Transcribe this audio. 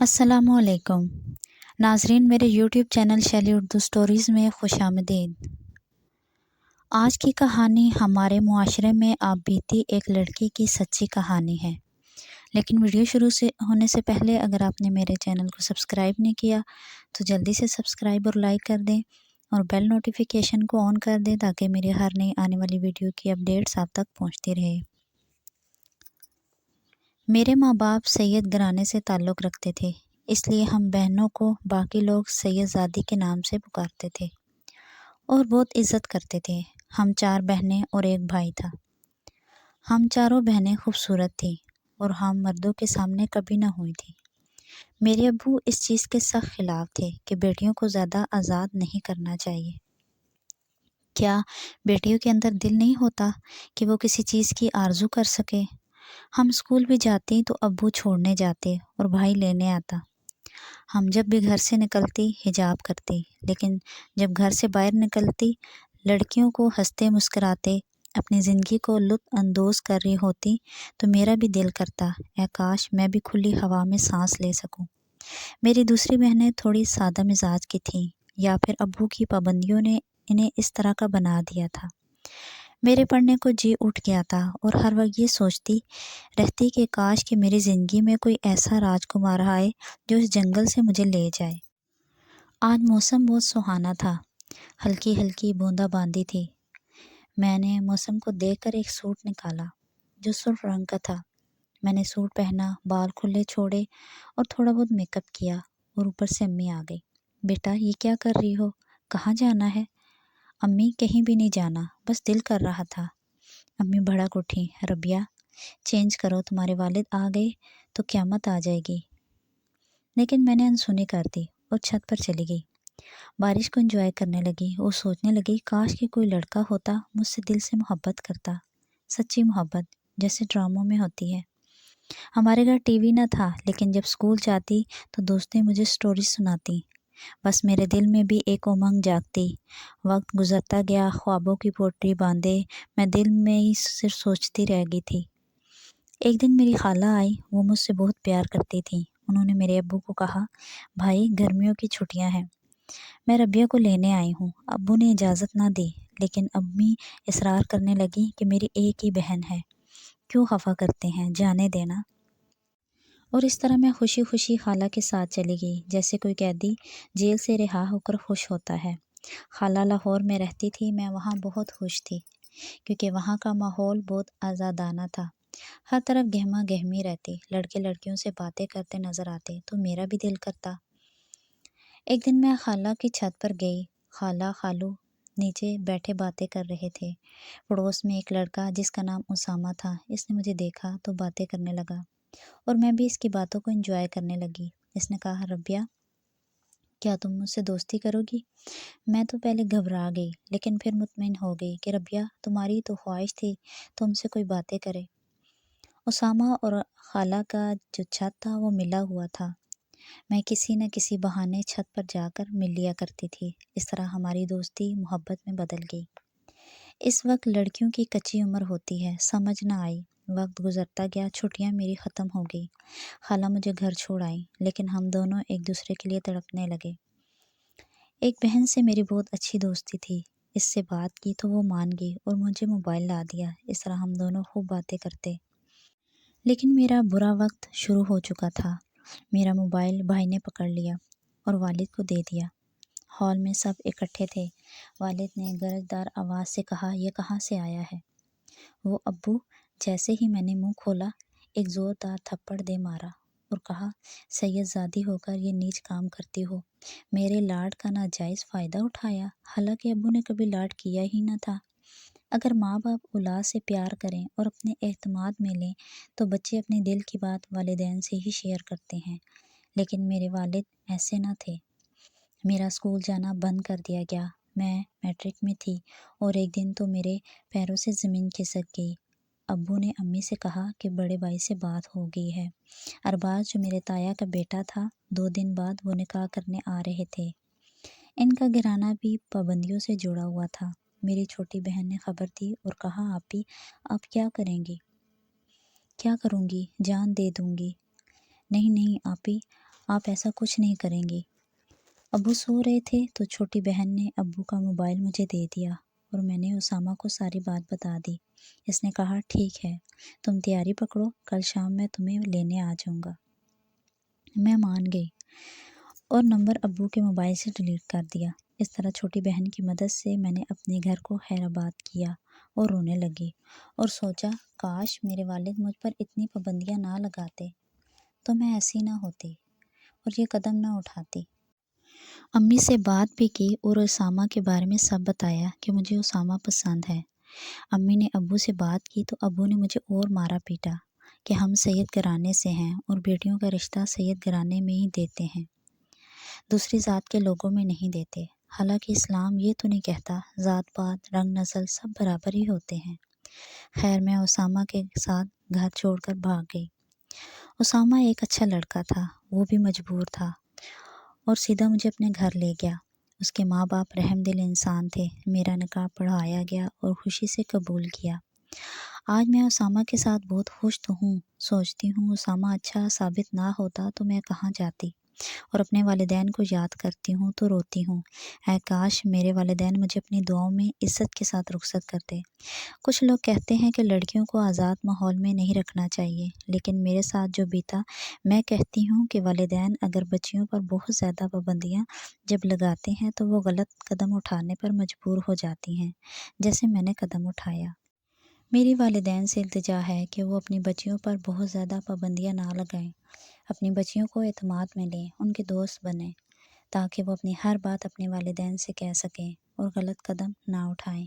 अस्सलाम वालेकुम नाजरीन, मेरे यूट्यूब चैनल शैली उर्दू स्टोरीज़ में खुशामदीद। आज की कहानी हमारे मुआशरे में आप बीती एक लड़की की सच्ची कहानी है। लेकिन वीडियो शुरू से होने से पहले अगर आपने मेरे चैनल को सब्सक्राइब नहीं किया तो जल्दी से सब्सक्राइब और लाइक कर दें और बेल नोटिफिकेशन को ऑन कर दें ताकि मेरी हर नई आने वाली वीडियो की अपडेट्स आप तक पहुँचती रहे। मेरे माँ बाप सैयद घराने से ताल्लुक़ रखते थे, इसलिए हम बहनों को बाकी लोग सैयदज़ादी के नाम से पुकारते थे और बहुत इज़्ज़त करते थे। हम 4 बहनें और एक भाई था। हम चारों बहनें खूबसूरत थीं और हम मर्दों के सामने कभी ना हुई थी। मेरे अब्बू इस चीज़ के सख्त ख़िलाफ़ थे कि बेटियों को ज़्यादा आज़ाद नहीं करना चाहिए। क्या बेटियों के अंदर दिल नहीं होता कि वो किसी चीज़ की आरज़ू कर सके? हम स्कूल भी जाती तो अब्बू छोड़ने जाते और भाई लेने आता। हम जब भी घर से निकलती हिजाब करती, लेकिन जब घर से बाहर निकलती लड़कियों को हंसते मुस्कुराते अपनी ज़िंदगी को लुत्फ़ अंदोज़ कर रही होती तो मेरा भी दिल करता ऐ काश मैं भी खुली हवा में सांस ले सकूं। मेरी दूसरी बहनें थोड़ी सादा मिजाज की थीं या फिर अब्बू की पाबंदियों ने इन्हें इस तरह का बना दिया था। मेरे पढ़ने को जी उठ गया था और हर वक्त ये सोचती रहती कि काश कि मेरी ज़िंदगी में कोई ऐसा राजकुमार आए जो इस जंगल से मुझे ले जाए। आज मौसम बहुत सुहाना था, हल्की हल्की बूंदाबांदी थी। मैंने मौसम को देखकर एक सूट निकाला जो सुर्ख रंग का था। मैंने सूट पहना, बाल खुले छोड़े और थोड़ा बहुत मेकअप किया और ऊपर से अम्मी आ गई। बेटा ये क्या कर रही हो, कहाँ जाना है? अम्मी कहीं भी नहीं जाना, बस दिल कर रहा था। अम्मी भड़क उठी, रबिया चेंज करो, तुम्हारे वालिद आ गए तो क़यामत आ जाएगी। लेकिन मैंने अनसुनी कर दी और छत पर चली गई। बारिश को एंजॉय करने लगी और सोचने लगी काश कि कोई लड़का होता मुझसे दिल से मोहब्बत करता, सच्ची मोहब्बत जैसे ड्रामों में होती है। हमारे घर टीवी न था, लेकिन जब स्कूल जाती तो दोस्तें मुझे स्टोरी सुनाती। बस मेरे दिल में भी एक उमंग जागती। वक्त गुजरता गया, ख्वाबों की पोटली बांधे मैं दिल में ही सिर्फ सोचती रह गई थी। एक दिन मेरी खाला आई, वो मुझसे बहुत प्यार करती थी। उन्होंने मेरे अब्बू को कहा, भाई गर्मियों की छुट्टियां हैं, मैं रबिया को लेने आई हूँ। अब्बू ने इजाज़त ना दी, लेकिन अम्मी इसरार करने लगी कि मेरी एक ही बहन है, क्यों खफा करते हैं, जाने देना। और इस तरह मैं खुशी खुशी खाला के साथ चली गई, जैसे कोई कैदी जेल से रिहा होकर खुश होता है। खाला लाहौर में रहती थी, मैं वहाँ बहुत खुश थी क्योंकि वहाँ का माहौल बहुत आज़ादाना था। हर तरफ गहमा गहमी रहती, लड़के लड़कियों से बातें करते नज़र आते तो मेरा भी दिल करता। एक दिन मैं खाला की छत पर गई। खाला खालू नीचे बैठे बातें कर रहे थे। पड़ोस में एक लड़का जिसका नाम उसामा था, इसने मुझे देखा तो बातें करने लगा और मैं भी इसकी बातों को एंजॉय करने लगी। इसने कहा, रबिया क्या तुम मुझसे दोस्ती करोगी? मैं तो पहले घबरा गई, लेकिन फिर मुतमईन हो गई कि रबिया तुम्हारी तो ख्वाहिश थी तुमसे कोई बातें करे। उसामा और खाला का जो छत था वो मिला हुआ था। मैं किसी न किसी बहाने छत पर जाकर मिल लिया करती थी। इस तरह हमारी दोस्ती मोहब्बत में बदल गई। इस वक्त लड़कियों की कच्ची उम्र होती है, समझ ना आई। वक्त गुजरता गया, छुट्टियां मेरी ख़त्म हो गई। खाला मुझे घर छोड़ आई, लेकिन हम दोनों एक दूसरे के लिए तड़पने लगे। एक बहन से मेरी बहुत अच्छी दोस्ती थी। इससे बात की तो वो मान गई और मुझे मोबाइल ला दिया। इस तरह हम दोनों खूब बातें करते। लेकिन मेरा बुरा वक्त शुरू हो चुका था। मेरा मोबाइल भाई ने पकड़ लिया और वालिद को दे दिया। हॉल में सब इकट्ठे थे। वालिद ने गरजदार आवाज़ से कहा, यह कहाँ से आया है? वो अब्बू। जैसे ही मैंने मुंह खोला एक ज़ोरदार थप्पड़ दे मारा और कहा, सैयदज़ादी होकर ये नीच काम करती हो, मेरे लाड का नाजायज़ फ़ायदा उठाया। हालांकि अब्बू ने कभी लाड किया ही न था। अगर माँ बाप औलाद से प्यार करें और अपने एहतमाद में लें तो बच्चे अपने दिल की बात वालिदैन से ही शेयर करते हैं। लेकिन मेरे वालिद ऐसे ना थे। मेरा स्कूल जाना बंद कर दिया गया। मैं मैट्रिक में थी और एक दिन तो मेरे पैरों से ज़मीन खिसक गई। अब्बू ने अम्मी से कहा कि बड़े भाई से बात हो गई है। अरबाज जो मेरे ताया का बेटा था, 2 दिन बाद वो निकाह करने आ रहे थे। इनका घराना भी पाबंदियों से जुड़ा हुआ था। मेरी छोटी बहन ने खबर दी और कहा, आपी आप क्या करेंगी? क्या करूँगी? जान दे दूँगी। नहीं नहीं आपी, آپ ایسا کچھ نہیں کریں گی۔ ابو سو رہے تھے تو چھوٹی بہن نے ابو کا موبائل مجھے دے دیا اور میں نے اسامہ کو ساری بات بتا دی۔ اس نے کہا ٹھیک ہے، تم تیاری پکڑو، کل شام میں تمہیں لینے آ جاؤں گا۔ میں مان گئی اور نمبر ابو کے موبائل سے ڈیلیٹ کر دیا۔ اس طرح چھوٹی بہن کی مدد سے میں نے اپنے گھر کو خیر آباد کیا اور رونے لگی اور سوچا کاش میرے والد مجھ پر اتنی پابندیاں نہ لگاتے تو میں ایسی نہ ہوتی اور یہ قدم نہ اٹھاتی۔ امی سے بات بھی کی اور اسامہ کے بارے میں سب بتایا کہ مجھے اسامہ پسند ہے۔ امی نے ابو سے بات کی تو ابو نے مجھے اور مارا پیٹا کہ ہم سید گھرانے سے ہیں اور بیٹیوں کا رشتہ سید گھرانے میں ہی دیتے ہیں، دوسری ذات کے لوگوں میں نہیں دیتے۔ حالانکہ اسلام یہ تو نہیں کہتا ذات پات رنگ نسل سب برابر ہی ہوتے ہیں۔ خیر میں اسامہ کے ساتھ گھر چھوڑ کر بھاگ گئی۔ اسامہ ایک اچھا لڑکا تھا، وہ بھی مجبور تھا اور سیدھا مجھے اپنے گھر لے گیا۔ اس کے ماں باپ رحم دل انسان تھے۔ میرا نکاح پڑھایا گیا اور خوشی سے قبول کیا۔ آج میں اسامہ کے ساتھ بہت خوش تو ہوں، سوچتی ہوں اسامہ اچھا ثابت نہ ہوتا تو میں کہاں جاتی، اور اپنے والدین کو یاد کرتی ہوں تو روتی ہوں، اے کاش میرے والدین مجھے اپنی دعاؤں میں عزت کے ساتھ رخصت کرتے۔ کچھ لوگ کہتے ہیں کہ لڑکیوں کو آزاد ماحول میں نہیں رکھنا چاہیے، لیکن میرے ساتھ جو بیتا، میں کہتی ہوں کہ والدین اگر بچیوں پر بہت زیادہ پابندیاں جب لگاتے ہیں تو وہ غلط قدم اٹھانے پر مجبور ہو جاتی ہیں، جیسے میں نے قدم اٹھایا۔ میری والدین سے التجا ہے کہ وہ اپنی بچیوں پر بہت زیادہ پابندیاں نہ لگائیں، اپنی بچیوں کو اعتماد میں لیں، ان کے دوست بنیں، تاکہ وہ اپنی ہر بات اپنے والدین سے کہہ سکیں اور غلط قدم نہ اٹھائیں۔